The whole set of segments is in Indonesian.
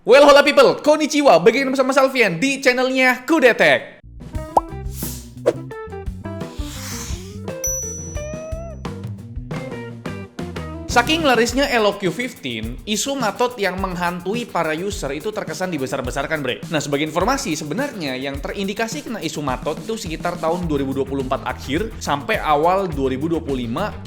Well, hola people, konnichiwa, bagaimana bersama Salvian di channelnya Kudetek. Saking larisnya Elo Q15, isu matot yang menghantui para user itu terkesan dibesar-besarkan, bre. Nah, sebagai informasi, sebenarnya yang terindikasi kena isu matot itu sekitar tahun 2024 akhir sampai awal 2025,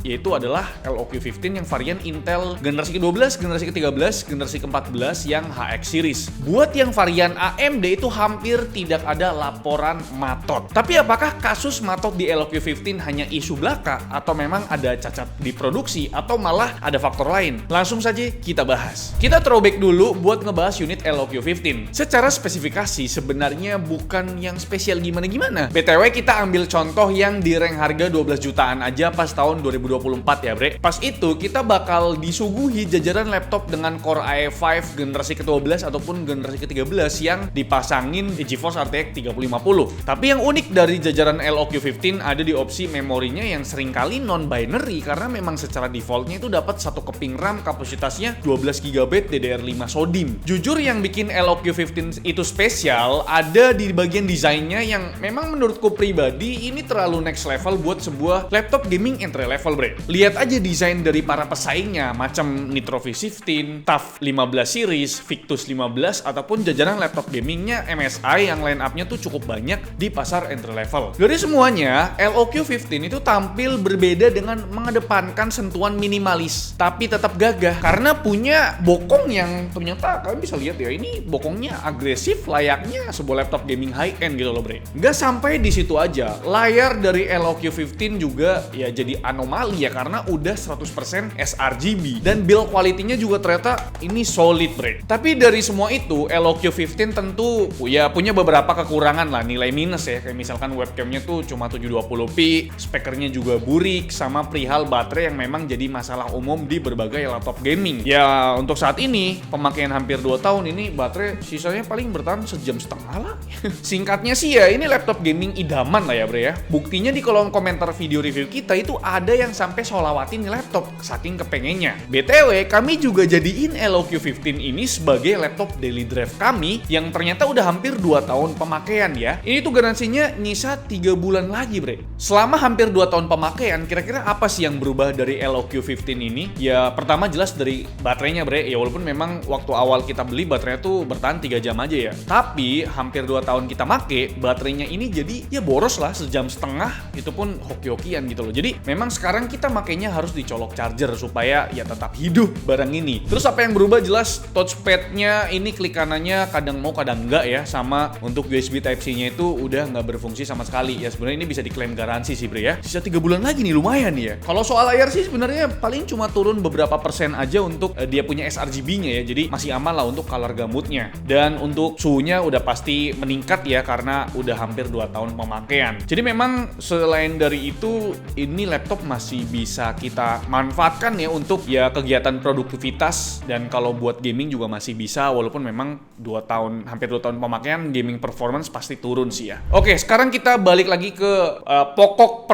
yaitu adalah Elo Q15 yang varian Intel generasi ke-12, generasi ke-13, generasi ke-14 yang HX series. Buat yang varian AMD itu hampir tidak ada laporan matot. Tapi apakah kasus matot di Elo Q15 hanya isu belaka atau memang ada cacat di produksi atau malah ada faktor lain? Langsung saja kita bahas. Kita throwback dulu buat ngebahas unit Elo Q15. Secara spesifikasi sebenarnya bukan yang spesial gimana-gimana. BTW kita ambil contoh yang di rank harga 12 jutaan aja pas tahun 2024 ya, bre. Pas itu kita bakal disuguhi jajaran laptop dengan Core i5 generasi ke-12 ataupun generasi ke-13 yang dipasangin GeForce RTX 3050. Tapi yang unik dari jajaran Elo Q15 ada di opsi memorinya yang seringkali non-binary karena memang secara defaultnya itu dapat satu keping RAM kapasitasnya 12 GB DDR5 SODIMM. Jujur yang bikin Elo Q15 itu spesial ada di bagian desainnya yang memang menurutku pribadi ini terlalu next level buat sebuah laptop gaming entry level, bre. Lihat aja desain dari para pesaingnya macam Nitro V15, TUF 15 series, Victus 15 ataupun jajaran laptop gamingnya MSI yang line up-nya tuh cukup banyak di pasar entry level. Dari semuanya, Elo Q15 itu tampil berbeda dengan mengedepankan sentuhan minimalis tapi tetap gagah karena punya bokong yang ternyata kalian bisa lihat ya, ini bokongnya agresif layaknya sebuah laptop gaming high end gitu loh, bre. Nggak sampai di situ aja, layar dari Elo Q15 juga ya jadi anomali ya karena udah 100% sRGB dan build quality-nya juga ternyata ini solid, bre. Tapi dari semua itu Elo Q15 tentu ya punya beberapa kekurangan lah, nilai minus ya, kayak misalkan webcamnya tuh cuma 720p, spekernya juga burik, sama perihal baterai yang memang jadi masalah umum di berbagai laptop gaming. Ya untuk saat ini pemakaian hampir 2 tahun ini baterai sisanya paling bertahan sejam setengah lah. Singkatnya sih ya ini laptop gaming idaman lah ya, bre ya. Buktinya di kolom komentar video review kita itu ada yang sampai solawatin nih laptop saking kepengennya. BTW kami juga jadiin Elo Q15 ini sebagai laptop daily drive kami yang ternyata udah hampir 2 tahun pemakaian ya. Ini tuh garansinya nyisa 3 bulan lagi, bre. Selama hampir 2 tahun pemakaian, kira-kira apa sih yang berubah dari Elo Q15 ini? Ya pertama jelas dari baterainya, bre. Ya walaupun memang waktu awal kita beli baterainya tuh bertahan 3 jam aja ya. Tapi hampir 2 tahun kita make, baterainya ini jadi ya boros lah sejam setengah, itu pun hoki-hokian gitu loh. Jadi memang sekarang kita makainya harus dicolok charger supaya ya tetap hidup barang ini. Terus apa yang berubah jelas touchpad-nya ini klik kanannya kadang mau kadang enggak ya, sama untuk USB Type-C-nya itu udah nggak berfungsi sama sekali. Ya sebenarnya ini bisa diklaim garansi sih, bre ya. Sisa 3 bulan lagi nih, lumayan ya. Kalau soal layar sih sebenarnya paling cuma turun beberapa persen aja untuk dia punya sRGB-nya ya, jadi masih aman lah untuk color gamutnya. Dan untuk suhunya udah pasti meningkat ya karena udah hampir 2 tahun pemakaian. Jadi memang selain dari itu ini laptop masih bisa kita manfaatkan ya untuk ya kegiatan produktivitas, dan kalau buat gaming juga masih bisa walaupun memang 2 tahun hampir 2 tahun pemakaian gaming performance pasti turun sih ya. Oke, sekarang kita balik lagi ke pokok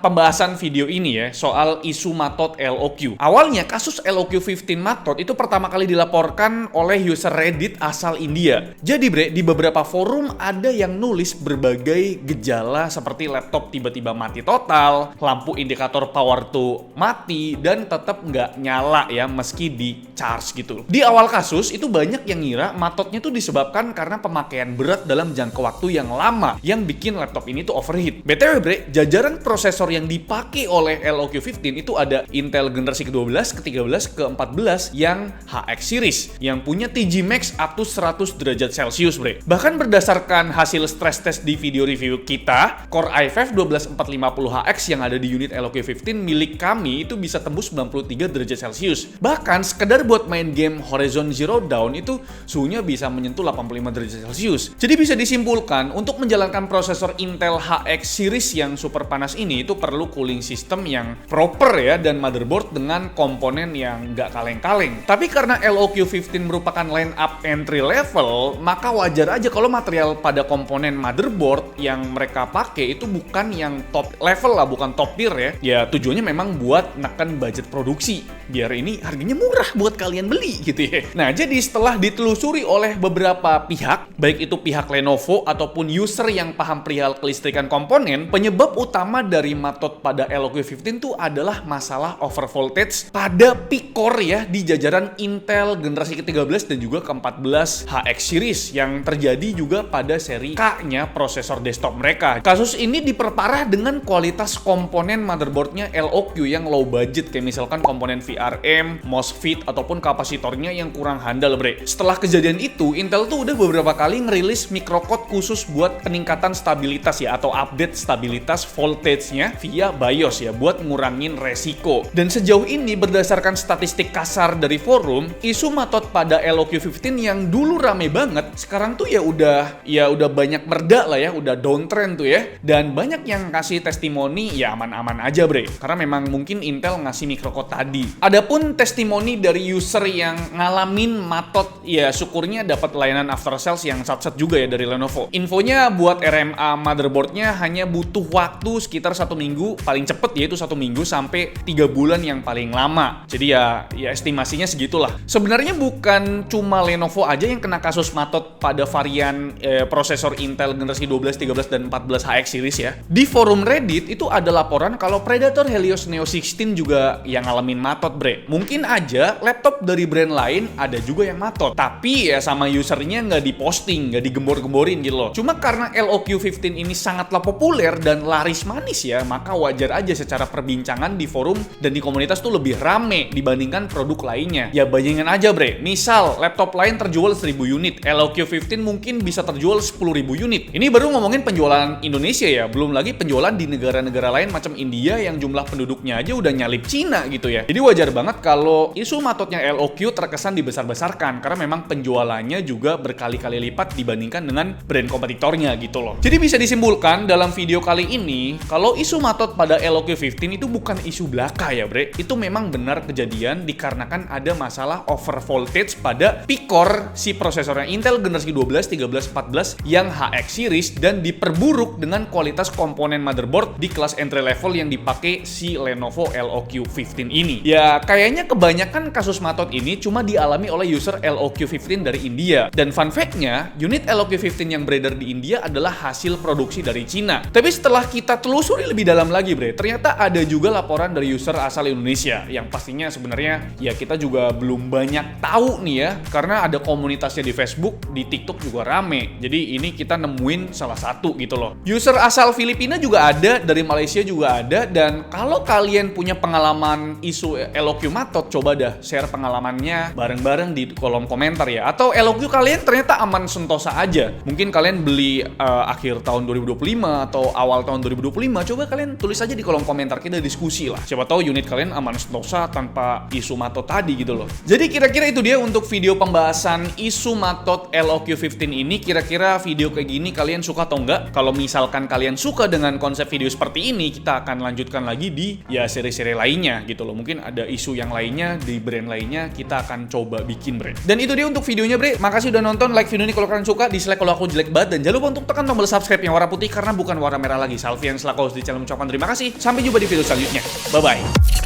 pembahasan video ini ya, soal isu matot LOQ. Awalnya kasus Elo Q15 matot itu pertama kali dilaporkan oleh user Reddit asal India. Jadi bre, di beberapa forum ada yang nulis berbagai gejala seperti laptop tiba-tiba mati total, lampu indikator power to mati, dan tetap nggak nyala ya meski di charge gitu. Di awal kasus itu banyak yang ngira matotnya tuh disebabkan karena pemakaian berat dalam jangka waktu yang lama yang bikin laptop ini tuh overheat. BTW bre, jajaran prosesor yang dipakai oleh Elo Q15 itu ada Intel generasi ke-12, ke-13, ke-14 yang HX series yang punya TG Max up to 100 derajat Celcius, bre. Bahkan berdasarkan hasil stress test di video review kita, Core i5 12450HX yang ada di unit Elo Q15 milik kami itu bisa tembus 93 derajat Celcius. Bahkan sekedar buat main game Horizon Zero Dawn itu suhunya bisa menyentuh 85 derajat Celcius. Jadi bisa disimpulkan untuk menjalankan prosesor Intel HX series yang super panas ini itu perlu cooling system yang proper ya, dan motherboard dengan dengan komponen yang nggak kaleng-kaleng. Tapi karena LOQ15 merupakan line up entry level, maka wajar aja kalau material pada komponen motherboard yang mereka pakai itu bukan yang top level lah, bukan top tier ya. Ya tujuannya memang buat neken budget produksi, biar ini harganya murah buat kalian beli gitu ya. Nah, jadi setelah ditelusuri oleh beberapa pihak, baik itu pihak Lenovo ataupun user yang paham perihal kelistrikan komponen, penyebab utama dari matot pada LOQ15 itu adalah masalah over voltage pada peak core ya di jajaran Intel generasi ke-13 dan juga ke-14 HX series yang terjadi juga pada seri K-nya prosesor desktop mereka. Kasus ini diperparah dengan kualitas komponen motherboardnya LOQ yang low budget, kayak misalkan komponen VRM, MOSFET ataupun kapasitornya yang kurang handal, bre. Setelah kejadian itu, Intel tuh udah beberapa kali ngerilis microcode khusus buat peningkatan stabilitas ya, atau update stabilitas voltage-nya via BIOS ya, buat ngurangin resiko. Dan sejauh ini berdasarkan statistik kasar dari forum, isu matot pada LOQ15 yang dulu rame banget, sekarang tuh ya udah banyak mereda lah ya, udah downtrend tuh ya. Dan banyak yang kasih testimoni ya aman-aman aja, bre. Karena memang mungkin Intel ngasih microcode tadi. Adapun testimoni dari user yang ngalamin matot, ya syukurnya dapat layanan after sales yang sat-sat juga ya dari Lenovo. Infonya buat RMA motherboardnya hanya butuh waktu sekitar 1 minggu, paling cepet yaitu 1 minggu sampai 3 bulan yang paling lama. Jadi ya estimasinya segitulah. Sebenarnya bukan cuma Lenovo aja yang kena kasus matot pada varian prosesor Intel generasi 12, 13, dan 14 HX series ya. Di forum Reddit itu ada laporan kalau Predator Helios Neo 16 juga yang ngalamin matot, bre. Mungkin aja laptop dari brand lain ada juga yang matot, tapi ya sama usernya nggak diposting, nggak digembor-gemborin gitu loh. Cuma karena LOQ15 ini sangatlah populer dan laris manis ya, maka wajar aja secara perbincangan di forum dan di komunitas tuh lebih rame dibandingkan produk lainnya. Ya bayangin aja, bre, misal laptop lain terjual 1000 unit, LOQ15 mungkin bisa terjual 10.000 unit. Ini baru ngomongin penjualan Indonesia ya, belum lagi penjualan di negara-negara lain macam India yang jumlah penduduknya aja udah nyalip Cina gitu ya. Jadi wajar banget kalau isu matotnya LOQ terkesan dibesar-besarkan karena memang penjualannya juga berkali-kali lipat dibandingkan dengan brand kompetitornya gitu loh. Jadi bisa disimpulkan dalam video kali ini kalau isu matot pada LOQ15 itu bukan isu belaka ya, bre. Itu memang benar kejadian dikarenakan ada masalah over voltage pada peak core si prosesornya Intel generasi 12, 13, 14 yang HX series dan diperburuk dengan kualitas komponen motherboard di kelas entry level yang dipakai si Lenovo LOQ15 ini. Ya kayaknya kebanyakan kasus matot ini cuma dialami oleh user LOQ15 dari India. Dan fun fact-nya, unit LOQ15 yang beredar di India adalah hasil produksi dari Cina. Tapi setelah kita telusuri lebih dalam lagi, bre, ternyata ada juga laporan dari user asal Indonesia yang pastinya sebenarnya ya kita juga belum banyak tahu nih ya, karena ada komunitasnya di Facebook, di TikTok juga rame. Jadi ini kita nemuin salah satu gitu loh. User asal Filipina juga ada, dari Malaysia juga ada, dan kalau kalian punya pengalaman isu LOQ matot, coba dah share pengalamannya bareng-bareng di kolom komentar ya. Atau LOQ kalian ternyata aman sentosa aja. Mungkin kalian beli akhir tahun 2025 atau awal tahun 2025, coba kalian tulis aja di kolom komentar, kita diskusi lah. Siapa tahu unit kalian aman sentosa tanpa isu matot tadi gitu loh. Jadi kira-kira itu dia untuk video pembahasan isu matot LOQ15 ini. Kira-kira video kayak gini kalian suka atau enggak? Kalau misalkan kalian suka dengan konsep video seperti ini, kita akan lanjutkan lagi di ya seri-seri lainnya gitu loh. Mungkin ada isu yang lainnya di brand lainnya, kita akan coba bikin, bre. Dan itu dia untuk videonya, bre. Makasih udah nonton. Like video ini kalau kalian suka, dislike kalau aku jelek banget, dan jangan lupa untuk tekan tombol subscribe yang warna putih karena bukan warna merah lagi. Salvi yang selaku host di channel mengucapkan terima kasih. Sampai jumpa di video selanjutnya. Bye bye.